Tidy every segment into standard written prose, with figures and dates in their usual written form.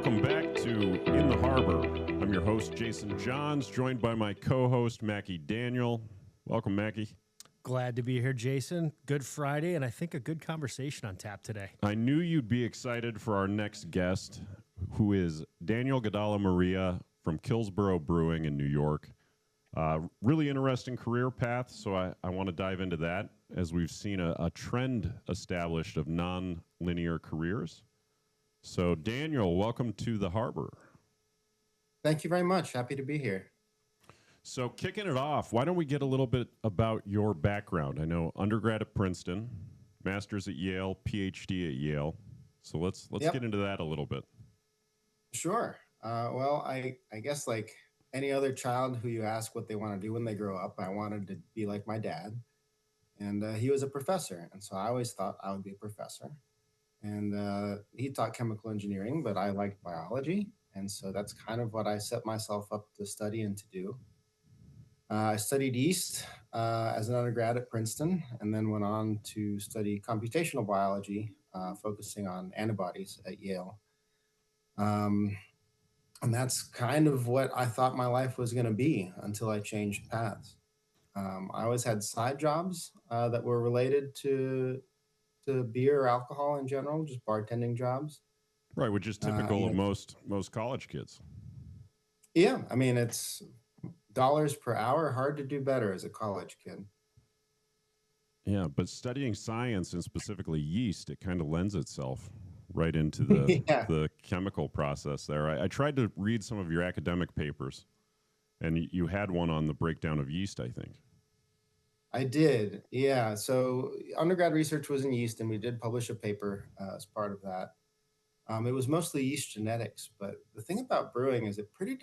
Welcome back to In the Harbor. I'm your host, Jason Johns, joined by my co-host, Mackey Daniel. Welcome, Mackey. Glad to be here, Jason. Good Friday, and I think a good conversation on tap today. I knew you'd be excited for our next guest, who is Daniel Gadala-Maria from Killsboro Brewing in New York. Really interesting career path, so I want to dive into that, as we've seen a trend established of non-linear careers. So, Daniel, welcome to the Harbor. Thank you very much. Happy to be here. So, kicking it off, why don't we get a little bit about your background? I know undergrad at Princeton, master's at Yale, PhD at Yale. So let's get into that a little bit. Sure. Well, I guess like any other child who you ask what they want to do when they grow up, I wanted to be like my dad. And he was a professor. And so I always thought I would be a professor. And he taught chemical engineering, but I liked biology. And so that's kind of what I set myself up to study and to do. I studied yeast as an undergrad at Princeton, and then went on to study computational biology, focusing on antibodies at Yale. And that's kind of what I thought my life was going to be until I changed paths. I always had side jobs that were related to beer or alcohol in general, just bartending jobs. Right, which is typical of most college kids. Yeah, I mean, it's dollars per hour, hard to do better as a college kid. Yeah, but studying science and specifically yeast, it kind of lends itself right into the the chemical process there. I tried to read some of your academic papers, and you had one on the breakdown of yeast, I think. I did, yeah. So undergrad research was in yeast, and we did publish a paper as part of that. It was mostly yeast genetics, but the thing about brewing is it pretty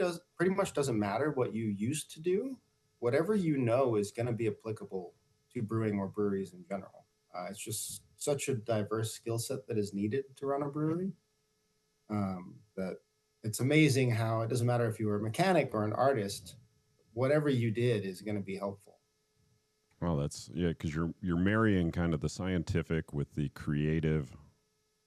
much doesn't matter what you used to do. Whatever you know is going to be applicable to brewing or breweries in general. It's just such a diverse skill set that is needed to run a brewery that it's amazing how it doesn't matter if you were a mechanic or an artist, whatever you did is going to be helpful. Well, that's because you're marrying kind of the scientific with the creative,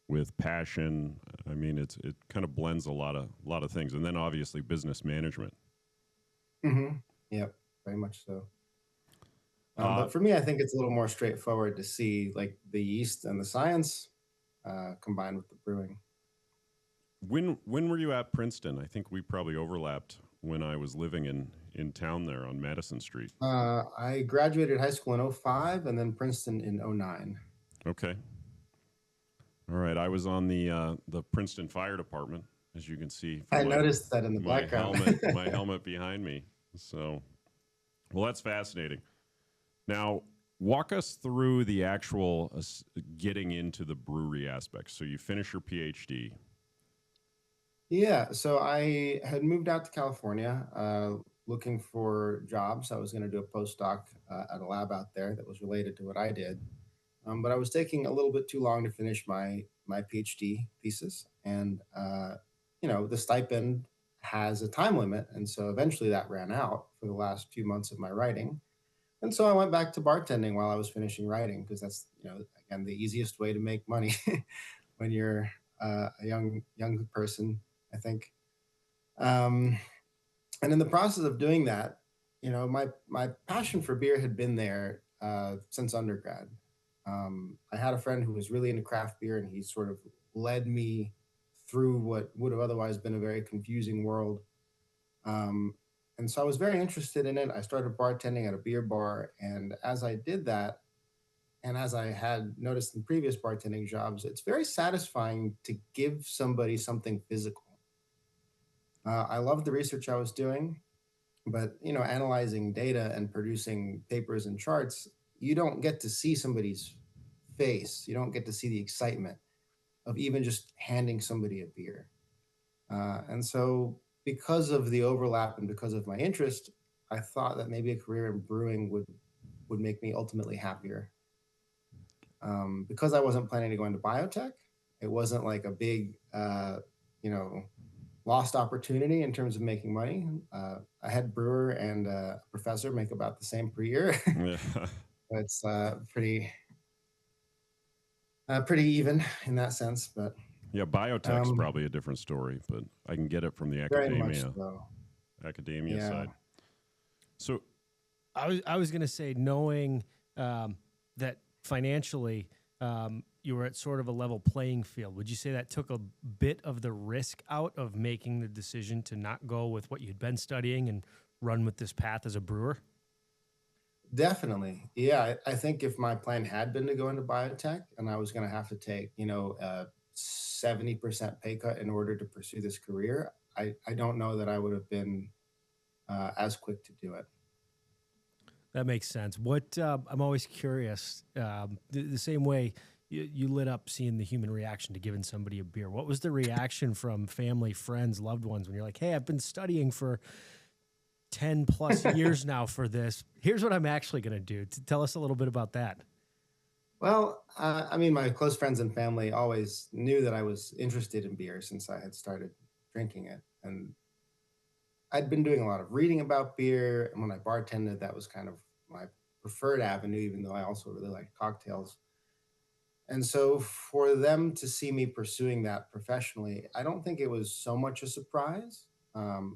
with passion. I mean, it kind of blends a lot of things, and then obviously business management. Mm-hmm. Yep, very much so. But for me, I think it's a little more straightforward to see like the yeast and the science combined with the brewing. When were you at Princeton? I think we probably overlapped when I was living in town there on Madison Street. I graduated high school in 2005 and then Princeton in 2009. Okay. All right. I was on the Princeton Fire Department, as you can see. I noticed that in the background. My helmet behind me. So, well, that's fascinating. Now, walk us through the actual getting into the brewery aspect. So you finish your PhD. Yeah, so I had moved out to California looking for jobs. I was going to do a postdoc at a lab out there that was related to what I did. But I was taking a little bit too long to finish my PhD thesis. And, the stipend has a time limit. And so eventually that ran out for the last few months of my writing. And so I went back to bartending while I was finishing writing, because that's, again, the easiest way to make money when you're a young person, I think. And in the process of doing that, my passion for beer had been there since undergrad. I had a friend who was really into craft beer, and he sort of led me through what would have otherwise been a very confusing world. And so I was very interested in it. I started bartending at a beer bar. And as I did that, and as I had noticed in previous bartending jobs, it's very satisfying to give somebody something physical. I loved the research I was doing, but, analyzing data and producing papers and charts, you don't get to see somebody's face. You don't get to see the excitement of even just handing somebody a beer. And so because of the overlap and because of my interest, I thought that maybe a career in brewing would make me ultimately happier. Because I wasn't planning to go into biotech, it wasn't like a big, lost opportunity in terms of making money. I had brewer and a professor make about the same per year. Yeah. It's pretty even in that sense, but Yeah, biotech's probably a different story, but I can get it from the Very much so. academia Yeah. side. So I was going to say, knowing that financially you were at sort of a level playing field, would you say that took a bit of the risk out of making the decision to not go with what you'd been studying and run with this path as a brewer? Definitely. Yeah. I think if my plan had been to go into biotech and I was going to have to take, a 70% pay cut in order to pursue this career, I don't know that I would have been as quick to do it. That makes sense. What I'm always curious, the same way you lit up seeing the human reaction to giving somebody a beer. What was the reaction from family, friends, loved ones when you're like, hey, I've been studying for 10 plus years now for this. Here's what I'm actually going to do. Tell us a little bit about that. Well, I mean, my close friends and family always knew that I was interested in beer since I had started drinking it. And I'd been doing a lot of reading about beer. And when I bartended, that was kind of my preferred avenue, even though I also really liked cocktails. And so for them to see me pursuing that professionally, I don't think it was so much a surprise.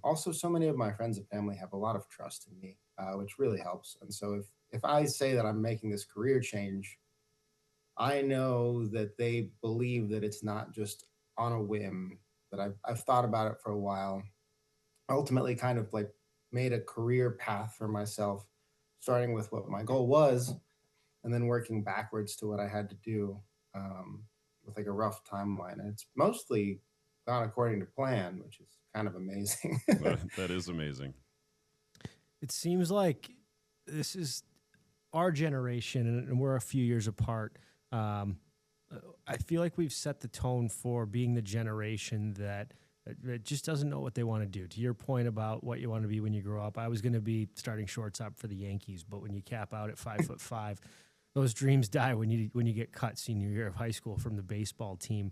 Also, so many of my friends and family have a lot of trust in me, which really helps. And so if I say that I'm making this career change, I know that they believe that it's not just on a whim, that I've thought about it for a while, ultimately kind of like made a career path for myself, starting with what my goal was and then working backwards to what I had to do, with like a rough timeline. And it's mostly gone according to plan, which is kind of amazing. that is amazing. It seems like this is our generation, and we're a few years apart. I feel like we've set the tone for being the generation that just doesn't know what they want to do. To your point about what you want to be when you grow up, I was going to be starting shortstop for the Yankees, but when you cap out at 5'5", those dreams die when you get cut senior year of high school from the baseball team.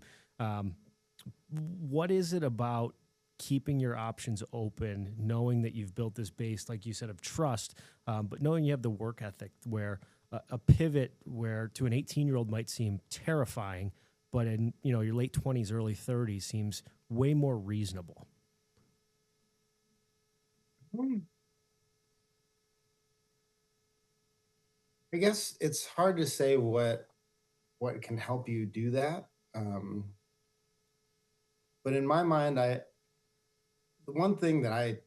What is it about keeping your options open, knowing that you've built this base, like you said, of trust, but knowing you have the work ethic where a pivot where to an 18-year-old might seem terrifying, but in your late 20s, early 30s seems way more reasonable? I guess it's hard to say what can help you do that. But in my mind, the one thing that I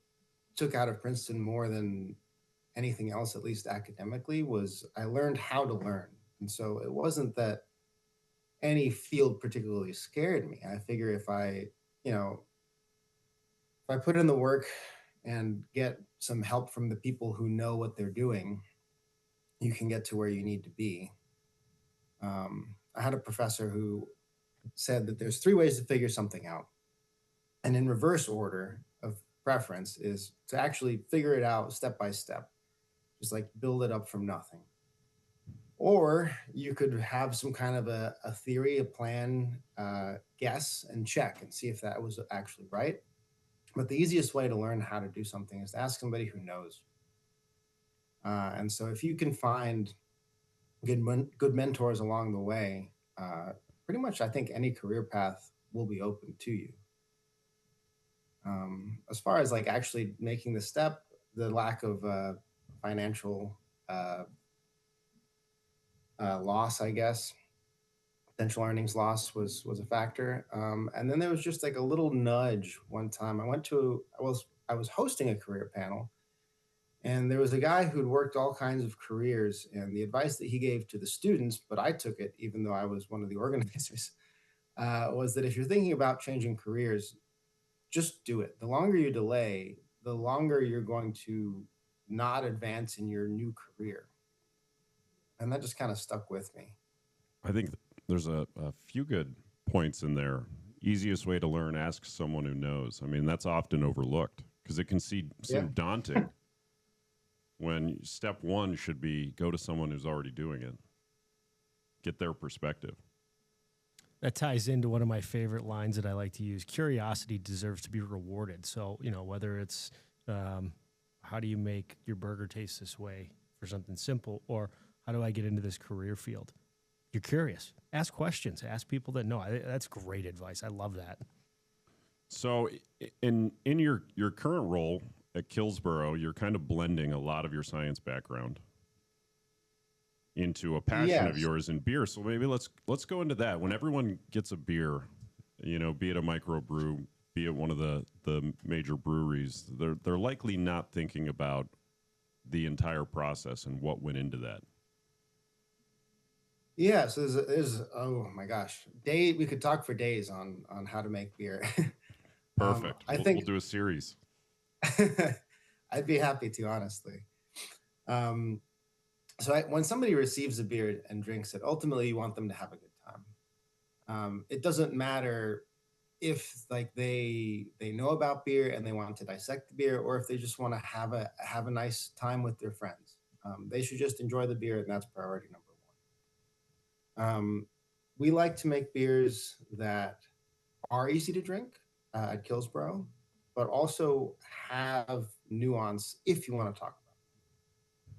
took out of Princeton more than anything else, at least academically, was I learned how to learn. And so it wasn't that any field particularly scared me. I figure if I put in the work and get some help from the people who know what they're doing, you can get to where you need to be. I had a professor who said that there's 3 ways to figure something out. And in reverse order of preference is to actually figure it out step by step, just like build it up from nothing. Or you could have some kind of a theory, a plan, guess and check and see if that was actually right. But the easiest way to learn how to do something is to ask somebody who knows. And so if you can find good mentors along the way, pretty much I think any career path will be open to you. As far as like actually making the step, the lack of financial loss, I guess, potential earnings loss was a factor. And then there was just like a little nudge one time. I was hosting a career panel, and there was a guy who'd worked all kinds of careers, and the advice that he gave to the students, but I took it even though I was one of the organizers, was that if you're thinking about changing careers, just do it. The longer you delay, the longer you're going to not advance in your new career. And that just kind of stuck with me. I think there's a few good points in there. Easiest way to learn, ask someone who knows. I mean, that's often overlooked because it can seem daunting when step 1 should be go to someone who's already doing it. Get their perspective. That ties into one of my favorite lines that I like to use. Curiosity deserves to be rewarded. So, whether it's how do you make your burger taste this way for something simple, or how do I get into this career field? you're curious. Ask questions. Ask people that know. That's great advice. I love that. So in your current role at Killsboro, you're kind of blending a lot of your science background into a passion of Yes. yours in beer. So maybe let's go into that. When everyone gets a beer, you know, be it a microbrew, be it one of the major breweries, they're likely not thinking about the entire process and what went into that. Yeah, so there's oh my gosh, we could talk for days on how to make beer. Perfect. I We'll think do a series. I'd be happy to, honestly. Um, when somebody receives a beer and drinks it, ultimately you want them to have a good time. It doesn't matter if like they know about beer and they want to dissect the beer, or if they just want to have a nice time with their friends. They should just enjoy the beer, and that's priority number one. We like to make beers that are easy to drink at Killsboro, but also have nuance if you want to talk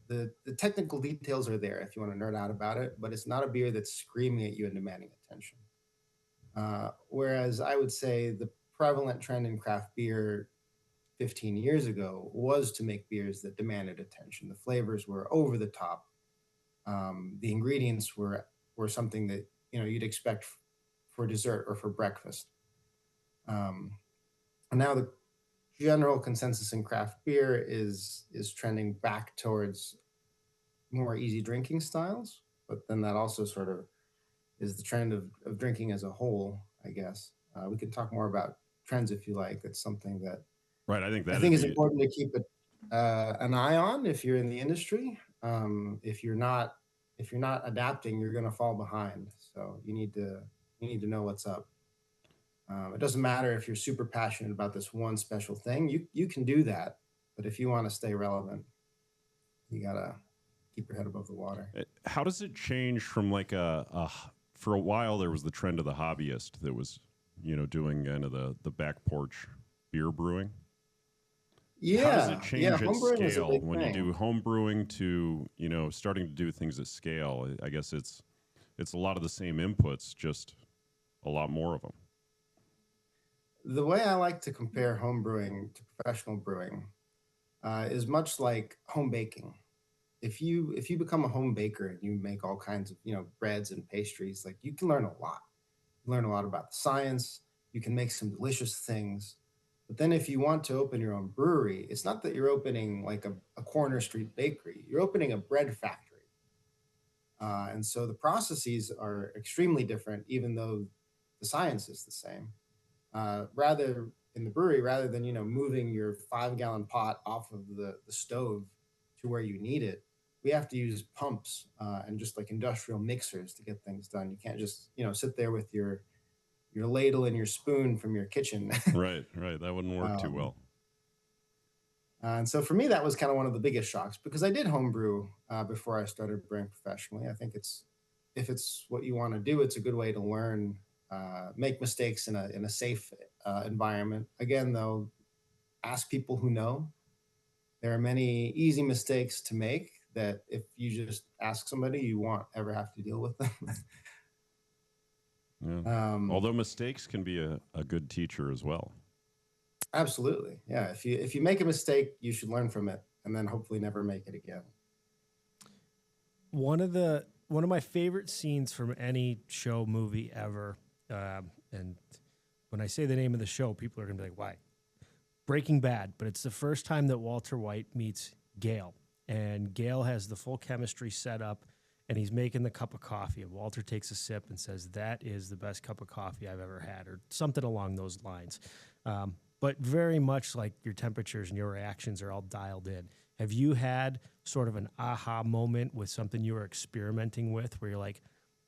about it. The technical details are there if you want to nerd out about it, but it's not a beer that's screaming at you and demanding attention. Whereas I would say the prevalent trend in craft beer 15 years ago was to make beers that demanded attention. The flavors were over the top. The ingredients were something that you'd expect for dessert or for breakfast. And now the general consensus in craft beer is trending back towards more easy drinking styles, but then that also sort of is the trend of drinking as a whole, I guess. We can talk more about trends if you like. That's something that Right. I think is important to keep an eye on if you're in the industry. If you're not adapting, you're going to fall behind. So you need to know what's up. It doesn't matter if you're super passionate about this one special thing. You can do that, but if you want to stay relevant, you gotta keep your head above the water. How does it change from like for a while there was the trend of the hobbyist that was, doing kind of the back porch beer brewing. Yeah. How does it change at scale when thing. you do home brewing to, starting to do things at scale? I guess it's a lot of the same inputs, just a lot more of them. The way I like to compare home brewing to professional brewing is much like home baking. If you become a home baker and you make all kinds of breads and pastries, like you can learn a lot. You learn a lot about the science. You can make some delicious things. But then if you want to open your own brewery, it's not that you're opening like a corner street bakery. You're opening a bread factory. And so the processes are extremely different, even though the science is the same. Rather in the brewery, rather than moving your 5-gallon pot off of the stove to where you need it, we have to use pumps and just like industrial mixers to get things done. You can't just sit there with your ladle and your spoon from your kitchen. Right. That wouldn't work too well. And so for me, that was kind of one of the biggest shocks, because I did homebrew before I started brewing professionally. I think if it's what you want to do, it's a good way to learn, make mistakes in a safe environment. Again, though, ask people who know. There are many easy mistakes to make that if you just ask somebody, you won't ever have to deal with them. Yeah. Although mistakes can be a good teacher as well. Absolutely. Yeah. If you make a mistake, you should learn from it and then hopefully never make it again. One of my favorite scenes from any show, movie ever, and when I say the name of the show, people are going to be like, why? Breaking Bad, but it's the first time that Walter White meets Gale. And Gale has the full chemistry set up, and he's making the cup of coffee. And Walter takes a sip and says, "That is the best cup of coffee I've ever had," or something along those lines. But very much like your temperatures and your reactions are all dialed in. Have you had sort of an aha moment with something you were experimenting with where you're like,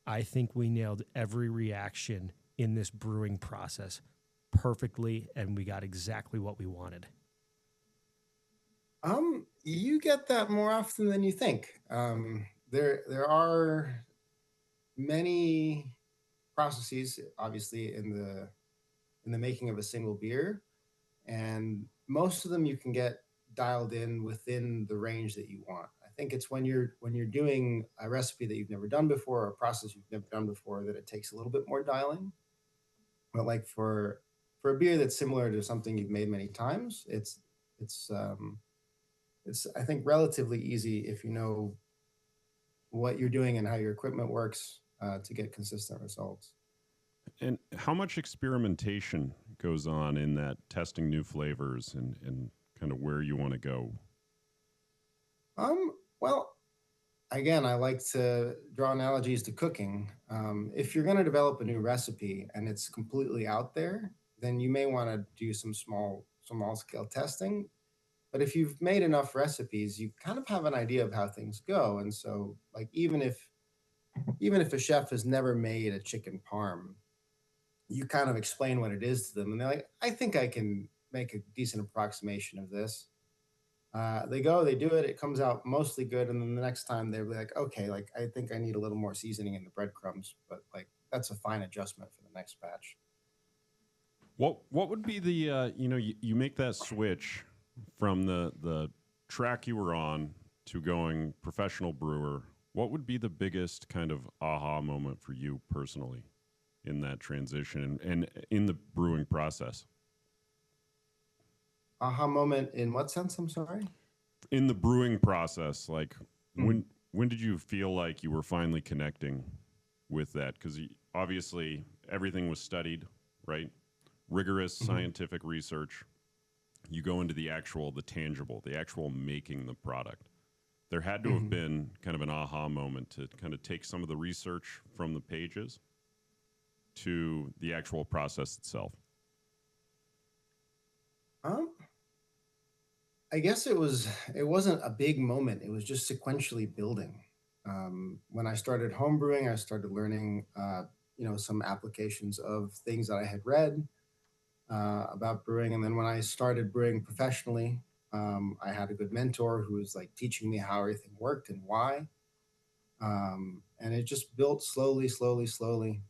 I think we nailed every reaction in this brewing process perfectly, and we got exactly what we wanted? You get that more often than you think. There are many processes, obviously, in the making of a single beer, and most of them you can get dialed in within the range that you want. I think it's when you're doing a recipe that you've never done before, or a process you've never done before, that it takes a little bit more dialing. But like for a beer that's similar to something you've made many times, it's I think relatively easy if you know what you're doing and how your equipment works to get consistent results. And how much experimentation goes on in that testing new flavors and kind of where you want to go? Well, again, I like to draw analogies to cooking. If you're going to develop a new recipe and it's completely out there, then you may want to do some small scale testing. But if you've made enough recipes, you kind of have an idea of how things go. And so, like, even if a chef has never made a chicken parm, you kind of explain what it is to them, and they're like, I think I can make a decent approximation of this. They go, they do it, it comes out mostly good, and then the next time they're like, okay, like I think I need a little more seasoning in the breadcrumbs, but like that's a fine adjustment for the next batch. What would be the you make that switch from the track you were on to going professional brewer? What would be the biggest kind of aha moment for you personally in that transition and in the brewing process? Aha moment in what sense? I'm sorry. In the brewing process, like when did you feel like you were finally connecting with that? Because obviously everything was studied, right? Rigorous scientific research. You go into the tangible, the actual making the product. There had to have been kind of an aha moment to kind of take some of the research from the pages to the actual process itself. I guess it wasn't a big moment. It was just sequentially building. When I started homebrewing, I started learning, some applications of things that I had read about brewing. And then when I started brewing professionally, I had a good mentor who was like teaching me how everything worked and why. And it just built slowly, slowly, slowly.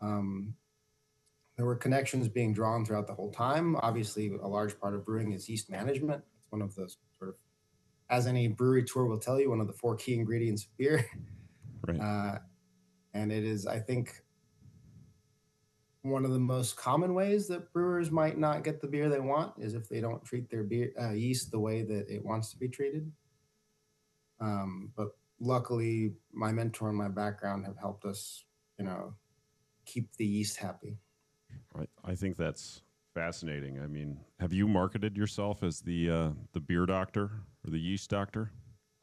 There were connections being drawn throughout the whole time. Obviously, a large part of brewing is yeast management. It's one of the sort of, as any brewery tour will tell you, one of the 4 key ingredients of beer. Right. And it is, I think, one of the most common ways that brewers might not get the beer they want is if they don't treat their beer yeast the way that it wants to be treated. But luckily, my mentor and my background have helped us, keep the yeast happy. I think that's fascinating. I mean, have you marketed yourself as the beer doctor or the yeast doctor?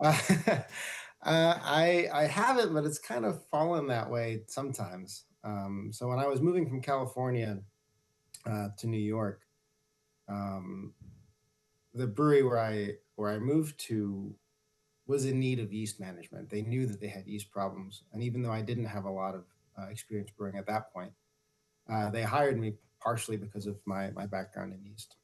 I haven't, but it's kind of fallen that way sometimes. So when I was moving from California to New York, the brewery where I moved to was in need of yeast management. They knew that they had yeast problems, and even though I didn't have a lot of experience brewing at that point, they hired me partially because of my background in yeast.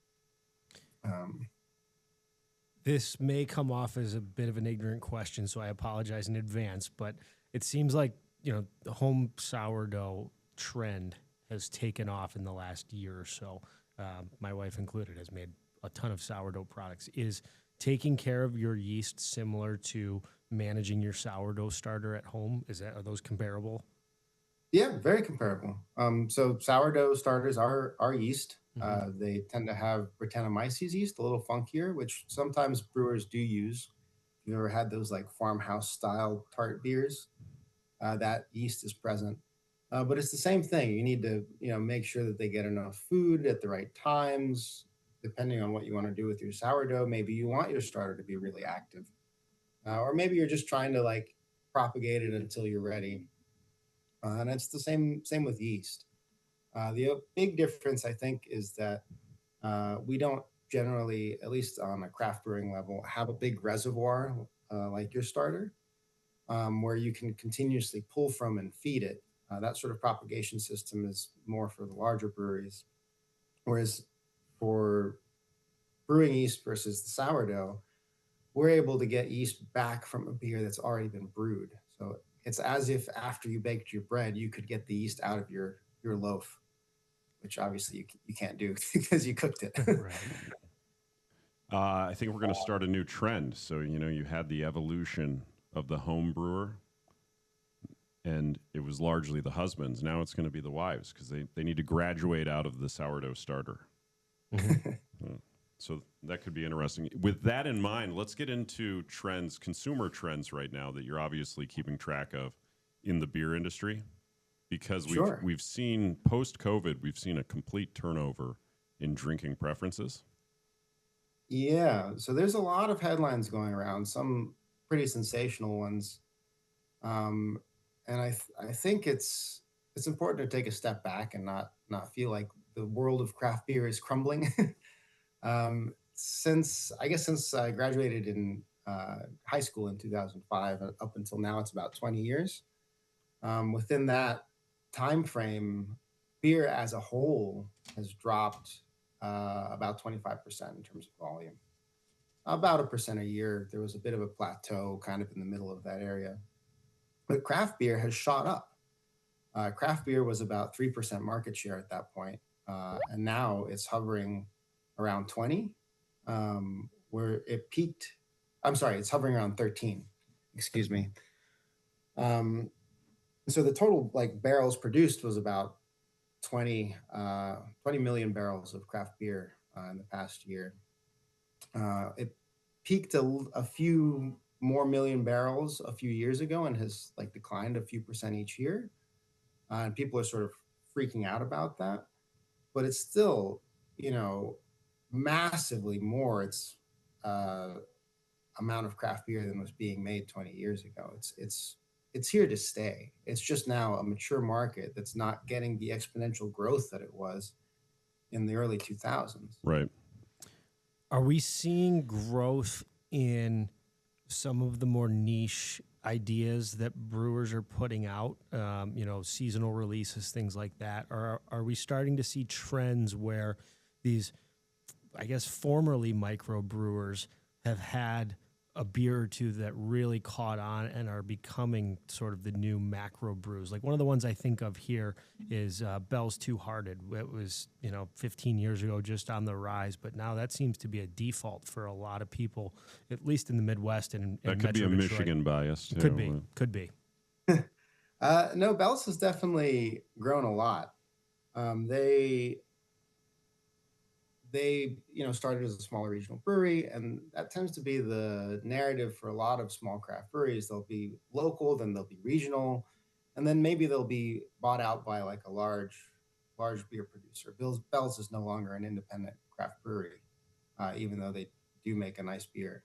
This may come off as a bit of an ignorant question, so I apologize in advance, but it seems like, the home sourdough trend has taken off in the last year or so. My wife included has made a ton of sourdough products. Is taking care of your yeast similar to managing your sourdough starter at home? Are those comparable? Yeah, very comparable. So sourdough starters are yeast. They tend to have Brettanomyces yeast, a little funkier, which sometimes brewers do use. If you've ever had those like farmhouse style tart beers, that yeast is present. But it's the same thing. You need to, make sure that they get enough food at the right times, depending on what you want to do with your sourdough. Maybe you want your starter to be really active, or maybe you're just trying to like propagate it until you're ready. And it's the same with yeast. The big difference, I think, is that we don't generally, at least on a craft brewing level, have a big reservoir like your starter, where you can continuously pull from and feed it. That sort of propagation system is more for the larger breweries. Whereas for brewing yeast versus the sourdough, we're able to get yeast back from a beer that's already been brewed. So it's as if after you baked your bread, you could get the yeast out of your loaf, which obviously you can't do because you cooked it. Right. I think we're going to start a new trend. So, you had the evolution of the home brewer, and it was largely the husbands. Now it's going to be the wives because they need to graduate out of the sourdough starter. So that could be interesting. With that in mind, let's get into trends, consumer trends right now that you're obviously keeping track of in the beer industry, because we've seen post-COVID, we've seen a complete turnover in drinking preferences. Yeah, so there's a lot of headlines going around, some pretty sensational ones, and I think it's important to take a step back and not feel like the world of craft beer is crumbling. Since I graduated in high school in 2005, up until now, it's about 20 years. Within that time frame, beer as a whole has dropped about 25% in terms of volume, about 1% a year. There was a bit of a plateau kind of in the middle of that area, but craft beer has shot up. Craft beer was about 3% market share at that point, and now it's hovering around 20, where it peaked. I'm sorry, it's hovering around 13. Excuse me. So the total barrels produced was about 20 million barrels of craft beer in the past year. It peaked a few more million barrels a few years ago and has declined a few percent each year. And people are sort of freaking out about that, but it's still, massively more its amount of craft beer than was being made 20 years ago. It's here to stay. It's just now a mature market that's not getting the exponential growth that it was in the early 2000s. Right. Are we seeing growth in some of the more niche ideas that brewers are putting out, seasonal releases, things like that? Or are we starting to see trends where these, I guess, formerly micro brewers have had a beer or two that really caught on and are becoming sort of the new macro brews? Like one of the ones I think of here is Bell's Two Hearted. It was, 15 years ago just on the rise, but now that seems to be a default for a lot of people, at least in the Midwest and that could be a Detroit. Michigan bias too. Could be. No, Bell's has definitely grown a lot. They started as a smaller regional brewery, and that tends to be the narrative for a lot of small craft breweries. They'll be local, then they'll be regional, and then maybe they'll be bought out by a large beer producer. Bell's is no longer an independent craft brewery, even though they do make a nice beer.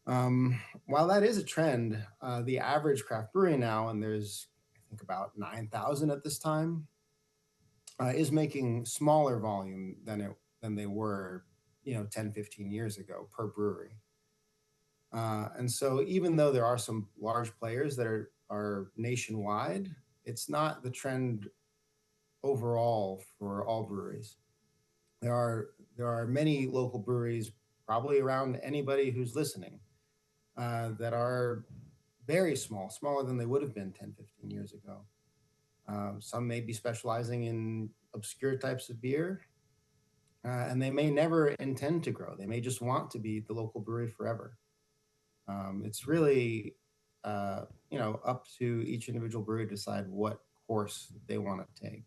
While that is a trend, the average craft brewery now, and there's I think about 9,000 at this time, is making smaller volume than they were, 10, 15 years ago per brewery. And so even though there are some large players that are nationwide, it's not the trend overall for all breweries. There are many local breweries, probably around anybody who's listening, that are very small, smaller than they would have been 10, 15 years ago. Some may be specializing in obscure types of beer, and they may never intend to grow. They may just want to be the local brewery forever. It's really, up to each individual brewery to decide what course they want to take.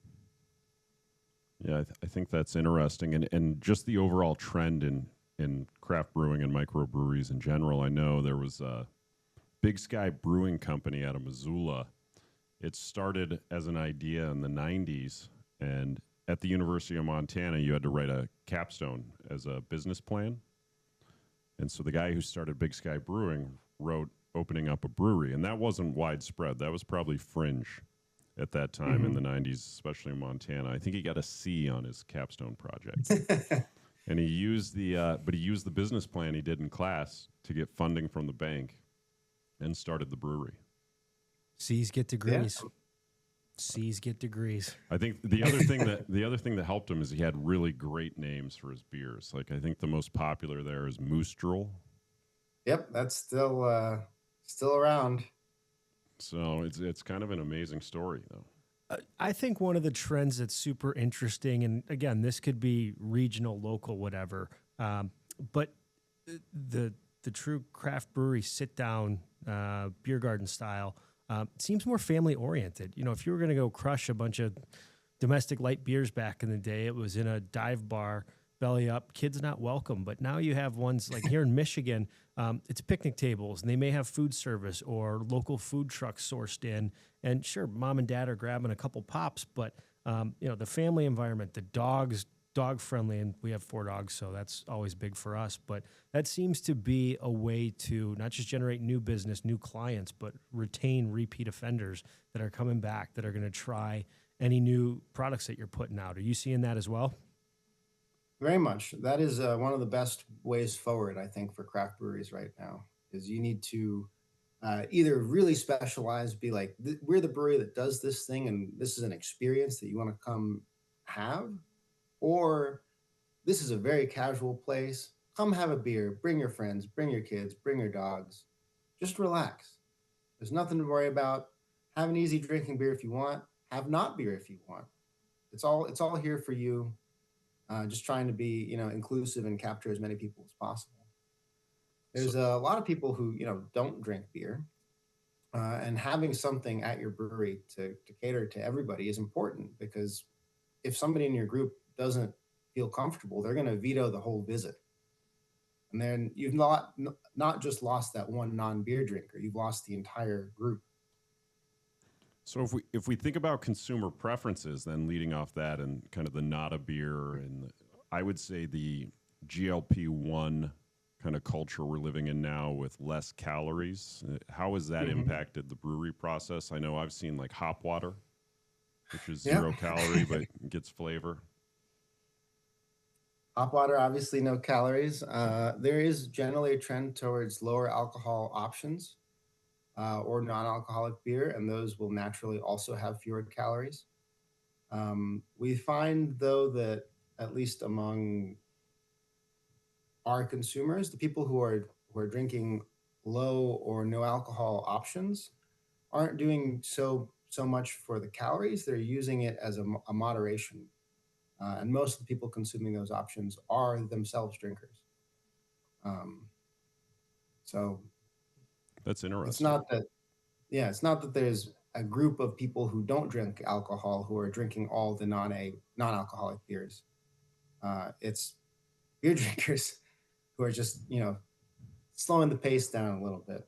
Yeah, I think that's interesting. And just the overall trend in craft brewing and microbreweries in general. I know there was a Big Sky Brewing Company out of Missoula. It started as an idea in the 90s, and at the University of Montana, you had to write a capstone as a business plan. And so the guy who started Big Sky Brewing wrote opening up a brewery, and that wasn't widespread. That was probably fringe at that time in the 90s, especially in Montana. I think he got a C on his capstone project. And he used the business plan he did in class to get funding from the bank and started the brewery. C's get degrees. Yeah. C's get degrees. I think the other thing that helped him is he had really great names for his beers. Like I think the most popular there is Moose Drool. Yep, that's still around. So it's kind of an amazing story, though. I think one of the trends that's super interesting, and again, this could be regional, local, whatever, But the true craft brewery sit down beer garden style seems more family oriented. You know, if you were going to go crush a bunch of domestic light beers back in the day, it was in a dive bar, belly up, kids not welcome. But now you have ones like here in Michigan, it's picnic tables, and they may have food service or local food trucks sourced in. And sure, mom and dad are grabbing a couple pops, but you know, the family environment, the dogs, dog friendly, and we have 4 dogs, so that's always big for us. But that seems to be a way to not just generate new business, new clients, but retain repeat offenders that are coming back, that are going to try any new products that you're putting out. Are you seeing that as well? Very much. That is one of the best ways forward, I think, for craft breweries right now. Is you need to either really specialize, be like, we're the brewery that does this thing, and this is an experience that you want to come have, or this is a very casual place. Come have a beer, bring your friends, bring your kids, bring your dogs. Just relax. There's nothing to worry about. Have an easy drinking beer if you want. Have not beer if you want. It's all here for you. Just trying to be, you know, inclusive and capture as many people as possible. There's a lot of people who, you know, don't drink beer, and having something at your brewery to cater to everybody is important, because if somebody in your group doesn't feel comfortable, they're going to veto the whole visit. And then you've not just lost that one non-beer drinker, you've lost the entire group. So if we think about consumer preferences, then leading off that and kind of the not a beer, and I would say the GLP-1 kind of culture we're living in now with less calories, how has that impacted the brewery process? I know I've seen like hop water, which is 0 calorie, but gets flavor. Hop water, obviously no calories. There is generally a trend towards lower alcohol options, or non-alcoholic beer, and those will naturally also have fewer calories. We find, though, that at least among our consumers, the people who are drinking low or no alcohol options aren't doing so much for the calories. They're using it as a moderation. And most of the people consuming those options are themselves drinkers. So that's interesting. It's not that there's a group of people who don't drink alcohol who are drinking all the non-alcoholic beers. It's beer drinkers who are just, you know, slowing the pace down a little bit.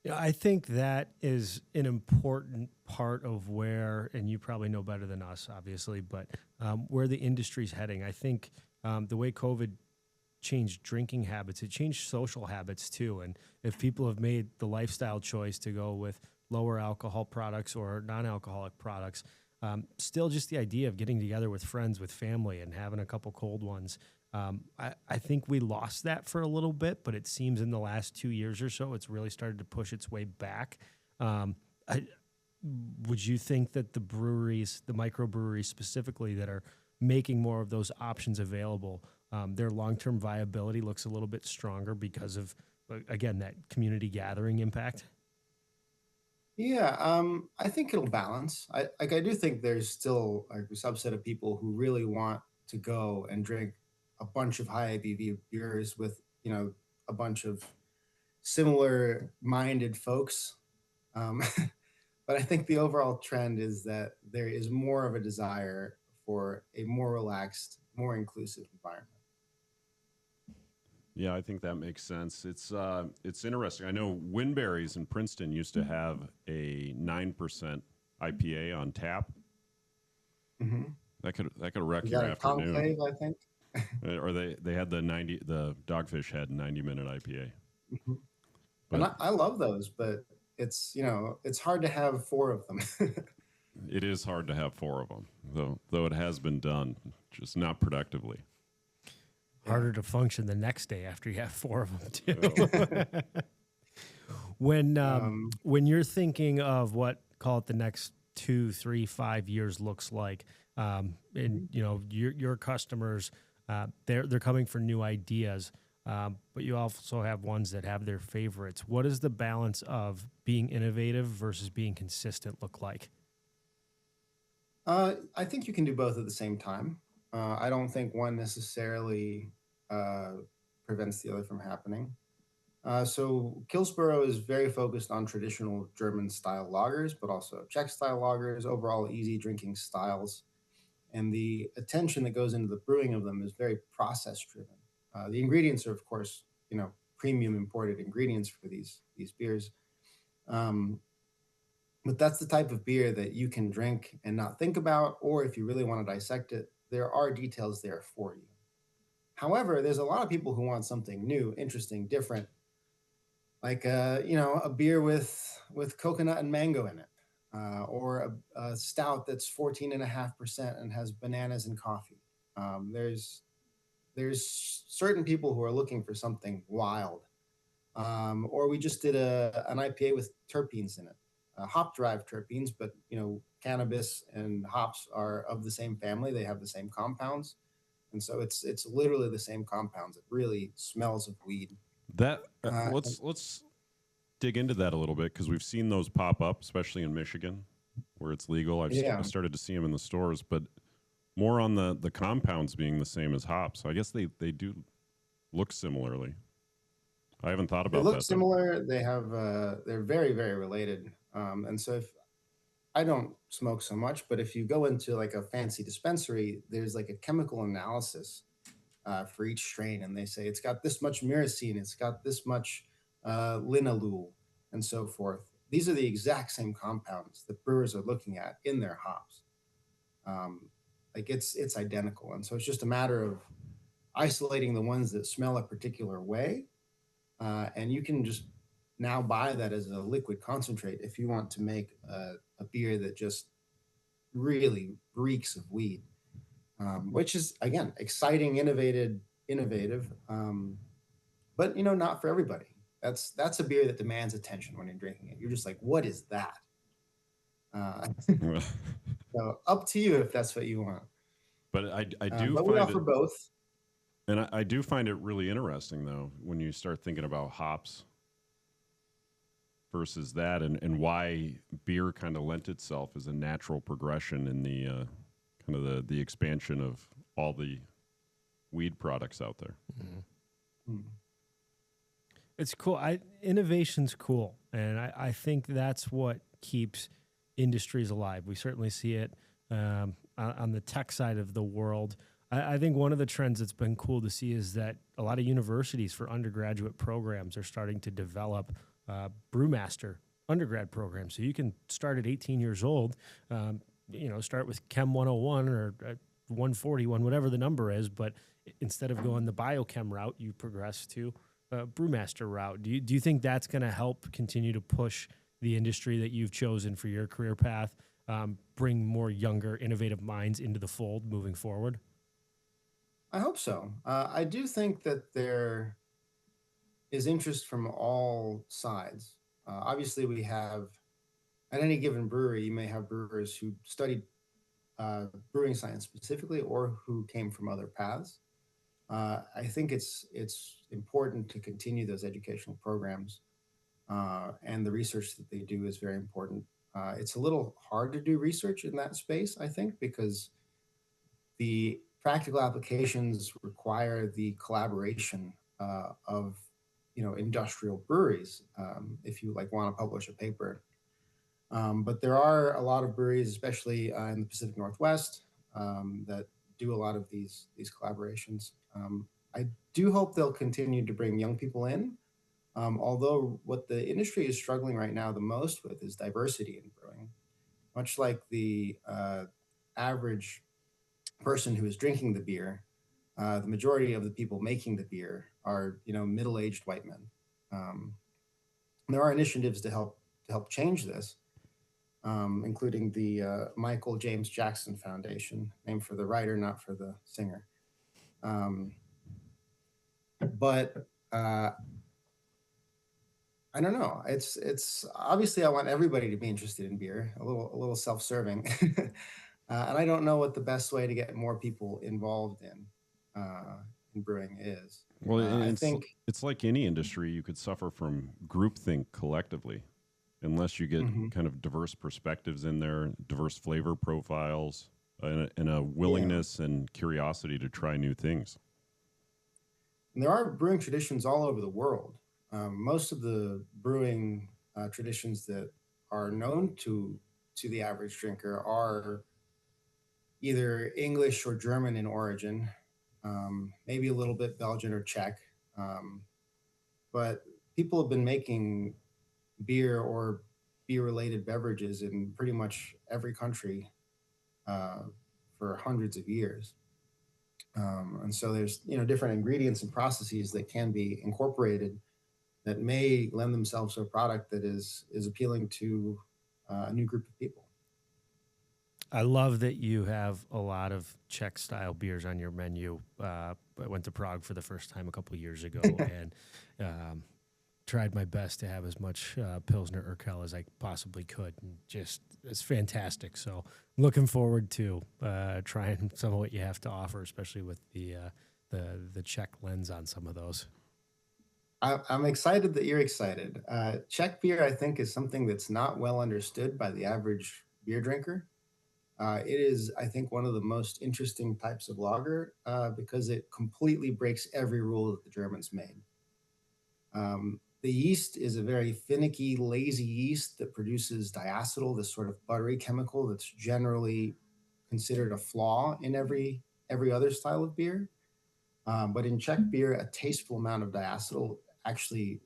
Yeah, I think that is an important part of where, and you probably know better than us, obviously, but where the industry's heading. I think the way COVID changed drinking habits, it changed social habits too. And if people have made the lifestyle choice to go with lower alcohol products or non-alcoholic products, still just the idea of getting together with friends, with family, and having a couple cold ones. I think we lost that for a little bit, but it seems in the last 2 years or so, it's really started to push its way back. Would you think that the breweries, the microbreweries specifically, that are making more of those options available, their long-term viability looks a little bit stronger because of, again, that community gathering impact? Yeah, I think it'll balance. I do think there's still a subset of people who really want to go and drink a bunch of high ABV beers with, you know, a bunch of similar minded folks. But I think the overall trend is that there is more of a desire for a more relaxed, more inclusive environment. Yeah, I think that makes sense. It's interesting. I know Winberries in Princeton used to have a 9% IPA on tap. Mm-hmm. That could wreck You your got a afternoon. conclave, I think. Or they had the Dogfish had 90-minute IPA. Mm-hmm. But And I love those, but it's, you know, it's hard to have 4 of them. it is hard to have 4 of them, though it has been done, just not productively. Harder to function the next day after you have 4 of them too. When you're thinking of what, call it, the next 2, 3, 5 years looks like, and you know your customers, they're coming for new ideas, but you also have ones that have their favorites. What does the balance of being innovative versus being consistent look like? I think you can do both at the same time. I don't think one necessarily prevents the other from happening. So Killsborough is very focused on traditional German style lagers, but also Czech style lagers, overall easy drinking styles. And the attention that goes into the brewing of them is very process driven. The ingredients are, of course, premium imported ingredients for these beers. But that's the type of beer that you can drink and not think about, or if you really want to dissect it, there are details there for you. However, there's a lot of people who want something new, interesting, different, like a beer with coconut and mango in it, or a stout that's 14.5% and has bananas and coffee. There's certain people who are looking for something wild, or we just did an IPA with terpenes in it, hop derived terpenes, but cannabis and hops are of the same family. They have the same compounds, and so it's literally the same compounds. It really smells of weed. That let's dig into that a little bit, because we've seen those pop up, especially in Michigan, where it's legal. I've started to see them in the stores, but more on the compounds being the same as hops. So I guess they do look similarly. I haven't thought about that. They look similar. They have they're very, very related. And so if I don't smoke so much, but if you go into like a fancy dispensary, there's like a chemical analysis for each strain, and they say it's got this much myrcene, it's got this much linalool, and so forth. These are the exact same compounds that brewers are looking at in their hops. Like it's identical, and so it's just a matter of isolating the ones that smell a particular way, and you can just now buy that as a liquid concentrate if you want to make a beer that just really reeks of weed, which is, again, exciting, innovative, but not for everybody. That's a beer that demands attention when you're drinking it. You're just like, what is that? So up to you if that's what you want. But I do. But we offer both. And I do find it really interesting, though, when you start thinking about hops versus that, and why beer kind of lent itself as a natural progression in the kind of the expansion of all the weed products out there. Mm-hmm. It's cool. Innovation's cool, and I think that's what keeps industries alive. We certainly see it on the tech side of the world. I think one of the trends that's been cool to see is that a lot of universities for undergraduate programs are starting to develop brewmaster undergrad programs. So you can start at 18 years old, start with Chem 101 or 141, whatever the number is, but instead of going the biochem route, you progress to brewmaster route. Do you think that's going to help continue to push the industry that you've chosen for your career path, bring more younger, innovative minds into the fold moving forward? I hope so. I do think that there is interest from all sides. Obviously, we have, at any given brewery, you may have brewers who studied brewing science specifically or who came from other paths. I think it's important to continue those educational programs, and the research that they do is very important. It's a little hard to do research in that space, I think, because the practical applications require the collaboration of industrial breweries if you want to publish a paper. But there are a lot of breweries, especially in the Pacific Northwest, that do a lot of these collaborations. I do hope they'll continue to bring young people in, although what the industry is struggling right now the most with is diversity in brewing. Much like the average person who is drinking the beer, the majority of the people making the beer are middle-aged white men. There are initiatives to help change this, including the Michael James Jackson Foundation, named for the writer, not for the singer. But I don't know. It's obviously I want everybody to be interested in beer. A little self-serving, and I don't know what the best way to get more people involved in brewing is. Well, I think it's like any industry. You could suffer from groupthink collectively, unless you get kind of diverse perspectives in there, diverse flavor profiles, and a willingness and curiosity to try new things. And there are brewing traditions all over the world. Most of the brewing traditions that are known to the average drinker are either English or German in origin, maybe a little bit Belgian or Czech. Um, but people have been making beer or beer related beverages in pretty much every country uh, for hundreds of years. And so there's different ingredients and processes that can be incorporated that may lend themselves to a product that is appealing to a new group of people. I love that you have a lot of Czech style beers on your menu. I went to Prague for the first time a couple of years ago and tried my best to have as much Pilsner Urquell as I possibly could. And just, it's fantastic. So looking forward to trying some of what you have to offer, especially with the Czech lens on some of those. I'm excited that you're excited. Czech beer, I think, is something that's not well understood by the average beer drinker. It is, I think, one of the most interesting types of lager because it completely breaks every rule that the Germans made. The yeast is a very finicky, lazy yeast that produces diacetyl, this sort of buttery chemical that's generally considered a flaw in every other style of beer. But in Czech beer, a tasteful amount of diacetyl actually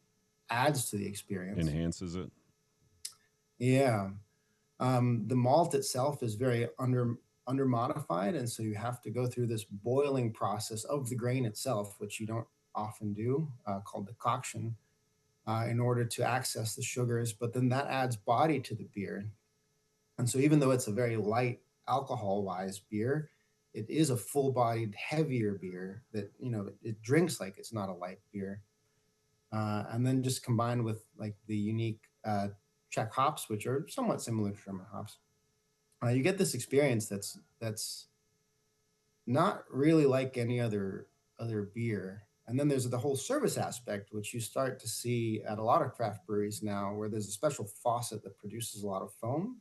adds to the experience. Enhances it. Yeah. The malt itself is very under modified, and so you have to go through this boiling process of the grain itself, which you don't often do, called decoction, in order to access the sugars. But then that adds body to the beer, and so even though it's a very light alcohol-wise beer, it is a full-bodied, heavier beer that it drinks like it's not a light beer. And then just combined with like the unique Czech hops, which are somewhat similar to German hops, you get this experience that's not really like any other beer. And then there's the whole service aspect, which you start to see at a lot of craft breweries now, where there's a special faucet that produces a lot of foam.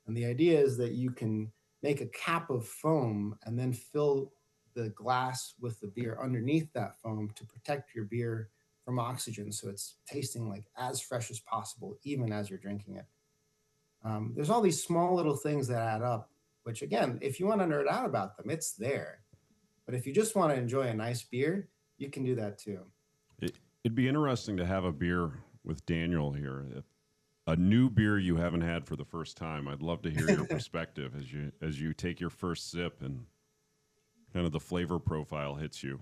And the idea is that you can make a cap of foam and then fill the glass with the beer underneath that foam to protect your beer from oxygen, so it's tasting like as fresh as possible, even as you're drinking it. There's all these small little things that add up, which again, if you want to nerd out about them, it's there. But if you just want to enjoy a nice beer, you can do that too. It'd be interesting to have a beer with Daniel here. A new beer you haven't had for the first time. I'd love to hear your perspective as you take your first sip and kind of the flavor profile hits you.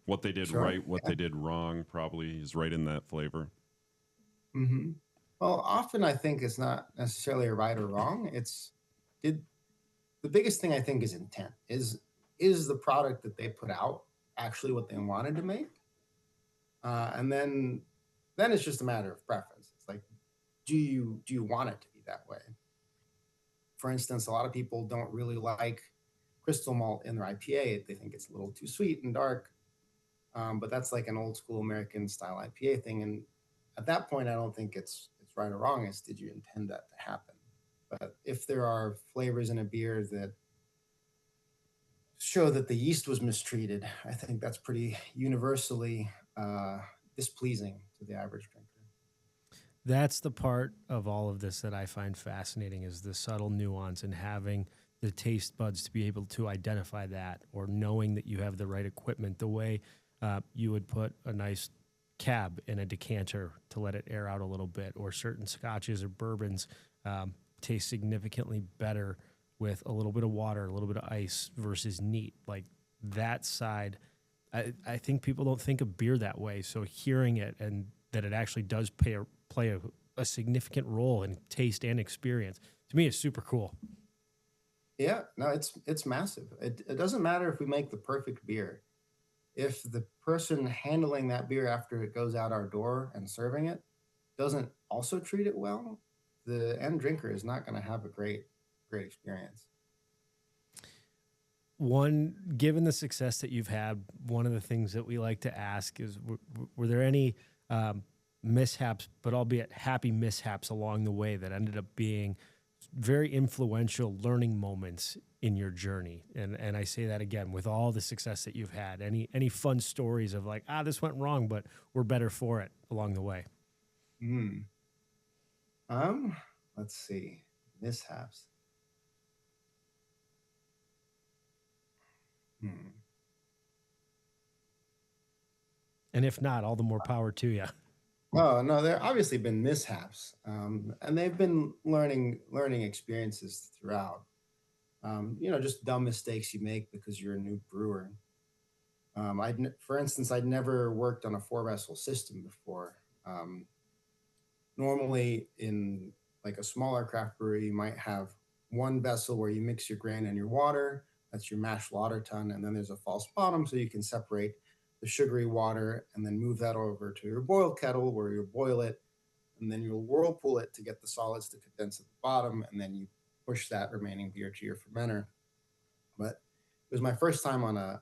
What they did right, what they did wrong probably is right in that flavor. Mm-hmm. Well, often I think it's not necessarily a right or wrong. The biggest thing I think is intent. Is the product that they put out actually what they wanted to make? And then it's just a matter of preference. It's like, do you want it to be that way? For instance, a lot of people don't really like crystal malt in their IPA. They think it's a little too sweet and dark. But that's like an old school American style IPA thing. And at that point, I don't think it's right or wrong. It's, did you intend that to happen? But if there are flavors in a beer that show that the yeast was mistreated, I think that's pretty universally displeasing to the average drinker. That's the part of all of this that I find fascinating, is the subtle nuance and having the taste buds to be able to identify that, or knowing that you have the right equipment, the way you would put a nice cab in a decanter to let it air out a little bit, or certain scotches or bourbons taste significantly better with a little bit of water, a little bit of ice versus neat. Like that side, I think people don't think of beer that way. So hearing it and that it actually does play a significant role in taste and experience, to me, is super cool. Yeah, no, it's massive. It doesn't matter if we make the perfect beer. If the person handling that beer after it goes out our door and serving it doesn't also treat it well, the end drinker is not going to have a great experience. Given the success that you've had, one of the things that we like to ask is, were there any mishaps, but albeit happy mishaps along the way that ended up being very influential learning moments in your journey. And I say that again, with all the success that you've had, any fun stories of like, this went wrong, but we're better for it along the way? Let's see. Mishaps. And if not, all the more power to you. Oh, no, there obviously been mishaps, and they've been learning experiences throughout. Just dumb mistakes you make because you're a new brewer. For instance, I'd never worked on a 4-vessel system before. Normally, in like a smaller craft brewery, you might have one vessel where you mix your grain and your water. That's your mash lauter tun, and then there's a false bottom, so you can separate the sugary water and then move that over to your boil kettle where you boil it, and then you'll whirlpool it to get the solids to condense at the bottom, and then you push that remaining beer to your fermenter. But it was my first time on a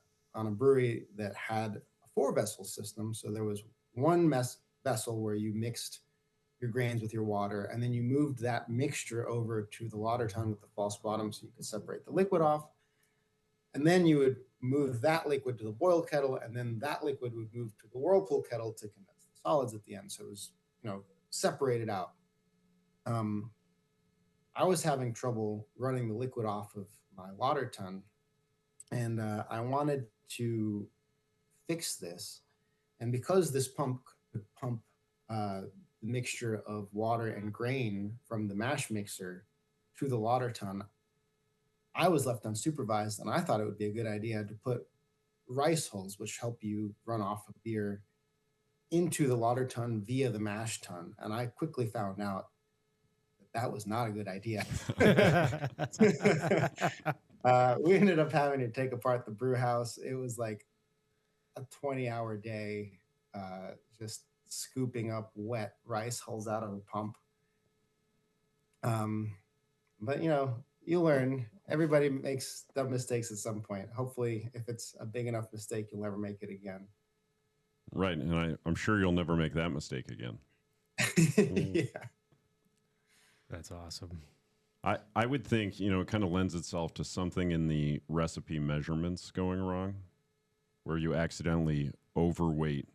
brewery that had a 4-vessel system. So there was one vessel where you mixed your grains with your water, and then you moved that mixture over to the lauter tun with the false bottom so you could separate the liquid off. And then you would move that liquid to the boil kettle, and then that liquid would move to the whirlpool kettle to condense the solids at the end. So it was, separated out. I was having trouble running the liquid off of my lauter tun, and I wanted to fix this. And because this pump could pump the mixture of water and grain from the mash mixer to the lauter tun, I was left unsupervised, and I thought it would be a good idea to put rice hulls, which help you run off a beer, into the lauter tun via the mash tun. And I quickly found out that was not a good idea. We ended up having to take apart the brew house. It was like a 20-hour day, just scooping up wet rice hulls out of a pump. But you learn. Everybody makes dumb mistakes at some point. Hopefully, if it's a big enough mistake, you'll never make it again. Right, and I'm sure you'll never make that mistake again. Yeah. That's awesome. I would think, it kind of lends itself to something in the recipe measurements going wrong, where you accidentally overweight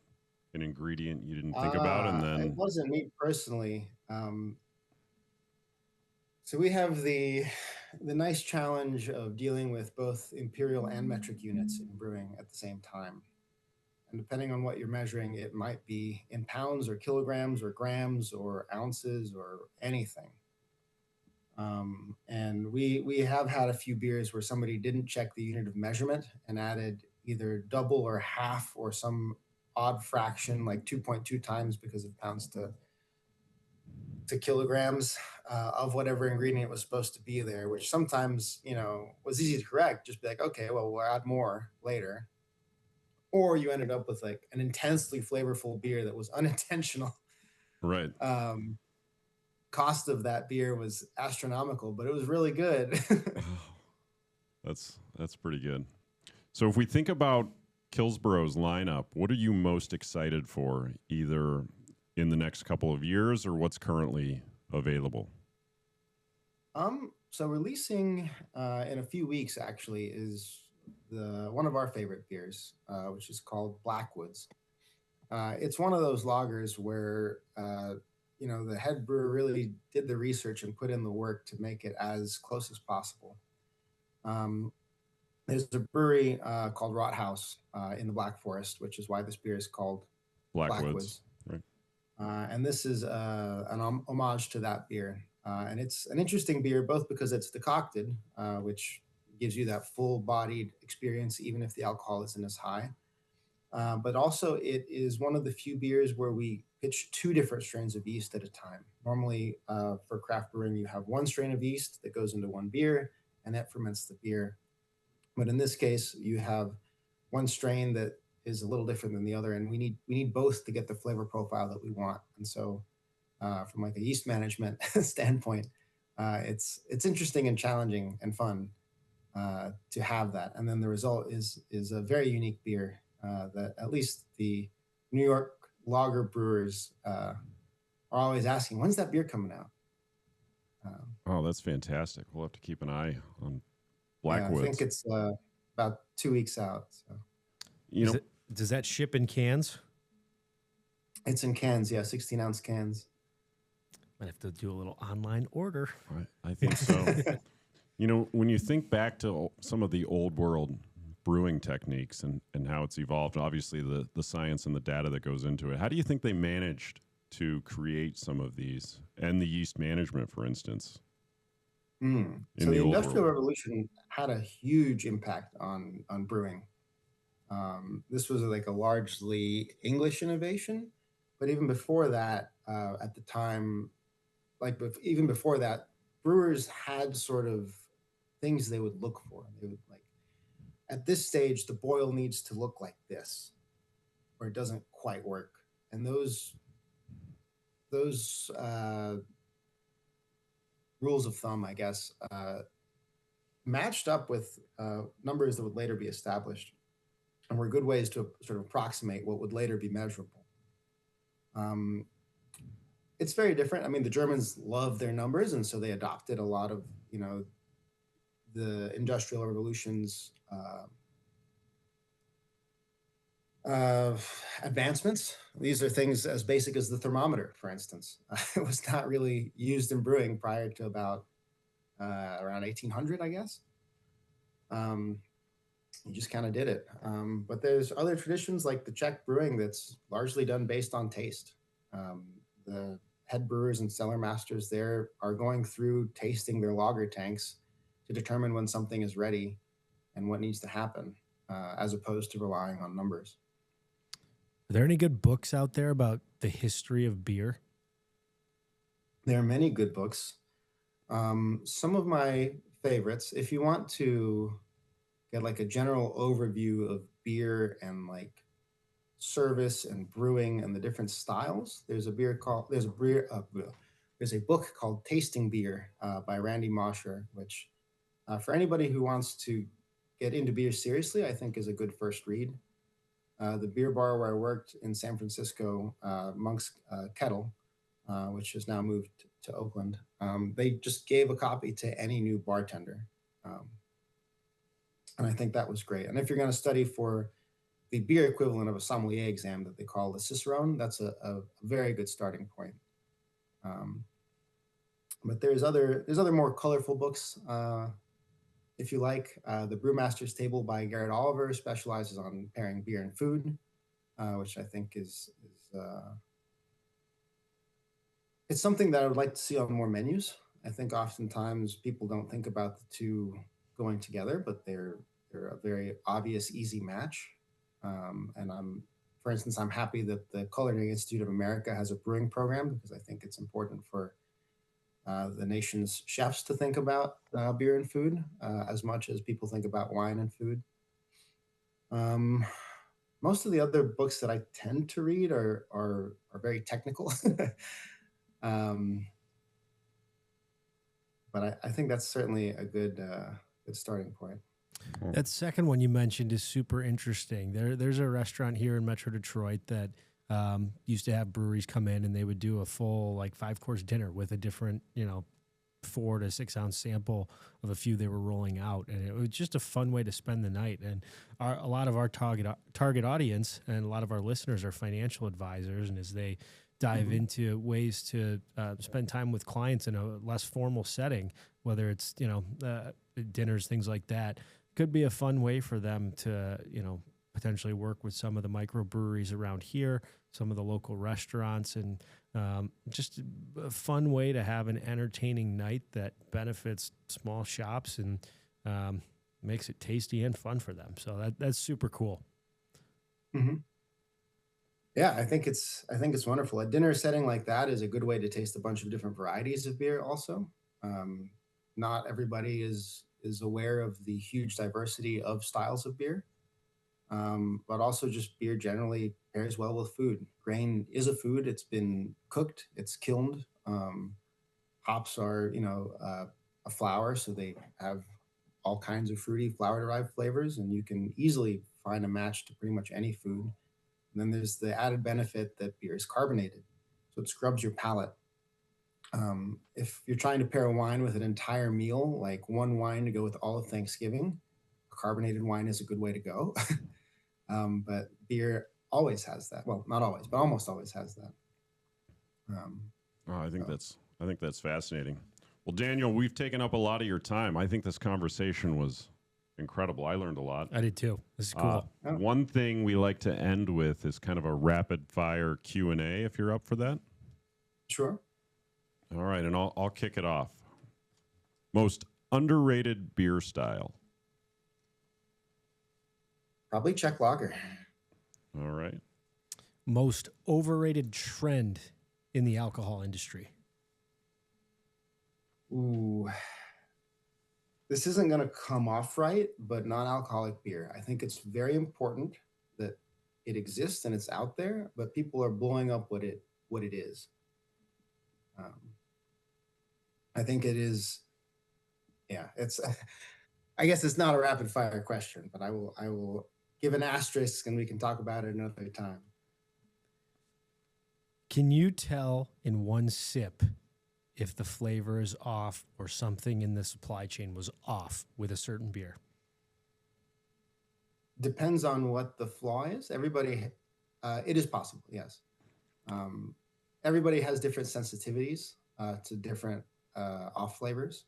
an ingredient you didn't think about, and then... It wasn't me personally. So we have the nice challenge of dealing with both imperial and metric units in brewing at the same time. And depending on what you're measuring, it might be in pounds or kilograms or grams or ounces or anything. And we have had a few beers where somebody didn't check the unit of measurement and added either double or half or some odd fraction, like 2.2 times because of pounds to kilograms of whatever ingredient was supposed to be there, which sometimes, was easy to correct. Just be like, okay, well, we'll add more later. Or you ended up with like an intensely flavorful beer that was unintentional. Right. Cost of that beer was astronomical, but it was really good. That's pretty good. So if we think about Killsboro's lineup, what are you most excited for, either in the next couple of years or what's currently available? So releasing in a few weeks actually is one of our favorite beers, which is called Blackwoods. It's one of those lagers where the head brewer really did the research and put in the work to make it as close as possible. There's a brewery called Rot House in the Black Forest, which is why this beer is called Blackwoods. Right. And this is an homage to that beer. And it's an interesting beer, both because it's decocted, which gives you that full-bodied experience, even if the alcohol isn't as high. But also, it is one of the few beers where we pitch 2 different strains of yeast at a time. Normally, for craft brewing, you have one strain of yeast that goes into one beer, and that ferments the beer. But in this case, you have one strain that is a little different than the other, and we need both to get the flavor profile that we want. And so, from like a yeast management standpoint, it's interesting and challenging and fun to have that. And then the result is a very unique beer that at least the New York lager brewers are always asking, when's that beer coming out? Oh, that's fantastic. We'll have to keep an eye on Yeah, I think Blackwoods. it's about 2 weeks out. So You Is know, it, does that ship in cans? it's in cans, yeah, 16-ounce cans. Might have to do a little online order. I think so. When you think back to some of the old world brewing techniques and how it's evolved, obviously the science and the data that goes into it, how do you think they managed to create some of these and the yeast management, for instance, in So the the old Industrial world? Revolution had a huge impact on brewing. This was like a largely English innovation, but even before that, at the time, even before that, brewers had sort of things they would look for. They would like, at this stage, the boil needs to look like this, or it doesn't quite work. And those rules of thumb, I guess, matched up with numbers that would later be established, and were good ways to sort of approximate what would later be measurable. It's very different. I mean, the Germans love their numbers, and so they adopted a lot of the Industrial Revolution's advancements. These are things as basic as the thermometer, for instance. It was not really used in brewing prior to about around 1800, I guess. You just kind of did it. But there's other traditions like the Czech brewing that's largely done based on taste. The head brewers and cellar masters there are going through tasting their lager tanks to determine when something is ready and what needs to happen, as opposed to relying on numbers. Are there any good books out there about the history of beer? There are many good books. Some of my favorites, if you want to get like a general overview of beer and like service and brewing and the different styles, there's a book called Tasting Beer by Randy Mosher, which for anybody who wants to get into beer seriously, I think is a good first read. The beer bar where I worked in San Francisco, Monk's Kettle, which has now moved to Oakland, they just gave a copy to any new bartender. And I think that was great. And if you're going to study for the beer equivalent of a sommelier exam that they call the Cicerone, that's a very good starting point. But there's other more colorful books. If you like, the Brewmaster's Table by Garrett Oliver specializes on pairing beer and food, which I think is it's something that I would like to see on more menus. I think oftentimes people don't think about the two going together, but they're a very obvious, easy match. And for instance, I'm happy that the Culinary Institute of America has a brewing program, because I think it's important for the nation's chefs to think about beer and food as much as people think about wine and food. Most of the other books that I tend to read are very technical. But I think that's certainly a good starting point. That second one you mentioned is super interesting. There's a restaurant here in Metro Detroit that used to have breweries come in, and they would do a full like 5-course dinner with a different 4 to 6 ounce sample of a few they were rolling out, and it was just a fun way to spend the night. And a lot of our target audience and a lot of our listeners are financial advisors, and as they dive into ways to spend time with clients in a less formal setting, whether it's dinners, things like that, could be a fun way for them to potentially work with some of the microbreweries around here, some of the local restaurants, and just a fun way to have an entertaining night that benefits small shops and makes it tasty and fun for them. So that's super cool. Mm-hmm. Yeah, I think it's wonderful. A dinner setting like that is a good way to taste a bunch of different varieties of beer. Also, not everybody is aware of the huge diversity of styles of beer, but also just beer generally pairs well with food. Grain is a food. It's been cooked. It's kilned. Hops are a flower, so they have all kinds of fruity flower-derived flavors, and you can easily find a match to pretty much any food. And then there's the added benefit that beer is carbonated, so it scrubs your palate. If you're trying to pair a wine with an entire meal, like one wine to go with all of Thanksgiving, a carbonated wine is a good way to go. But beer always has that. Well, not always, but almost always has that. Oh, I think So, that's fascinating. Well, Daniel, we've taken up a lot of your time. I think this conversation was incredible. I learned a lot. I did too. This is cool. oh, One thing we like to end with is kind of a rapid fire Q&A if you're up for that. sure. All right, and I'll kick it off. Most underrated beer style. Probably Czech lager. All right. Most overrated trend in the alcohol industry. Ooh, this isn't going to come off right, but non-alcoholic beer. I think it's very important that it exists and it's out there, but people are blowing up what it is. I think it is. Yeah, it's. I guess it's not a rapid fire question, but I will give an asterisk and we can talk about it another time. Can you tell in one sip if the flavor is off or something in the supply chain was off with a certain beer? Depends on what the flaw is. It is possible, yes. Everybody has different sensitivities to different off flavors,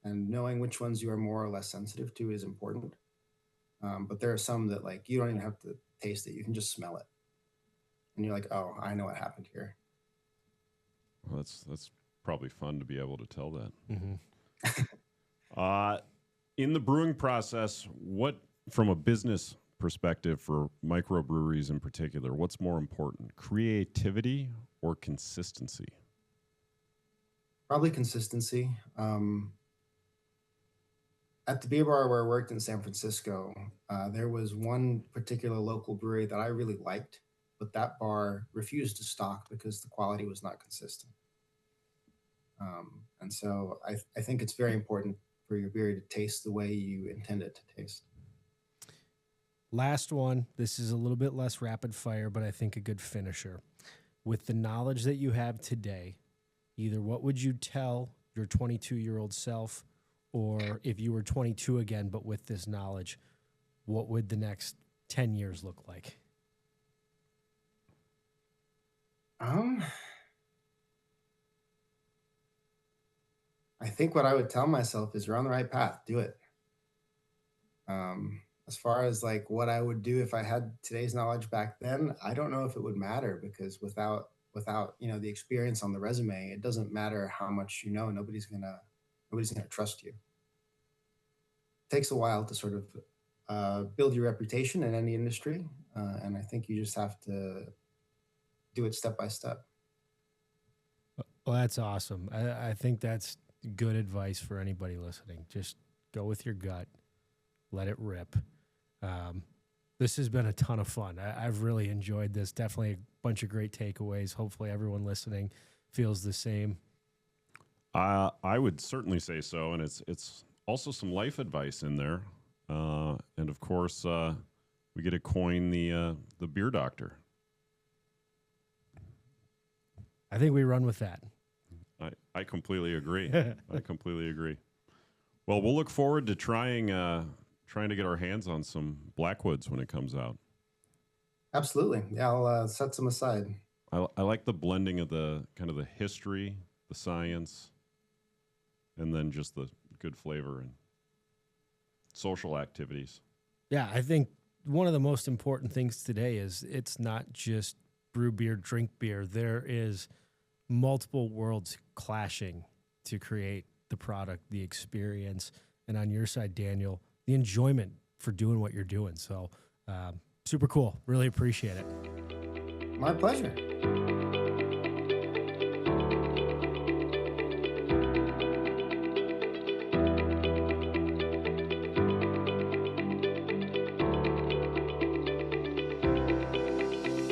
and knowing which ones you are more or less sensitive to is important. But there are some that like you don't even have to taste it; you can just smell it, and you're like, "Oh, I know what happened here." Well, that's probably fun to be able to tell that. Mm-hmm. In the brewing process, what, from a business perspective for microbreweries in particular, what's more important, creativity or consistency? Probably consistency. At the beer bar where I worked in San Francisco, there was one particular local brewery that I really liked, but that bar refused to stock because the quality was not consistent. And so I think it's very important for your beer to taste the way you intend it to taste. Last one. This is a little bit less rapid fire, but I think a good finisher. With the knowledge that you have today, either what would you tell your 22-year-old self, or if you were 22 again, but with this knowledge, what would the next 10 years look like? I think what I would tell myself is you're on the right path. Do it. As far as like what I would do if I had today's knowledge back then, I don't know if it would matter because without the experience on the resume, it doesn't matter how much you know. Nobody's gonna trust you. It takes a while to sort of build your reputation in any industry, and I think you just have to do it step by step. Well, that's awesome. I think that's good advice for anybody listening. Just go with your gut. Let it rip. This has been a ton of fun. I've really enjoyed this. Definitely a bunch of great takeaways. Hopefully everyone listening feels the same. I would certainly say so, and it's also some life advice in there. And of course, we get to coin the beer doctor. I think we run with that. I completely agree. I completely agree. Well, we'll look forward to trying to get our hands on some Blackwoods when it comes out. Absolutely. Yeah, I'll set some aside. I like the blending of the kind of the history, the science, and then just the good flavor and social activities. Yeah, I think one of the most important things today is it's not just brew beer, drink beer. There is multiple worlds clashing to create the product, the experience, and on your side, Daniel, the enjoyment for doing what you're doing. So super cool. Really appreciate it. My pleasure.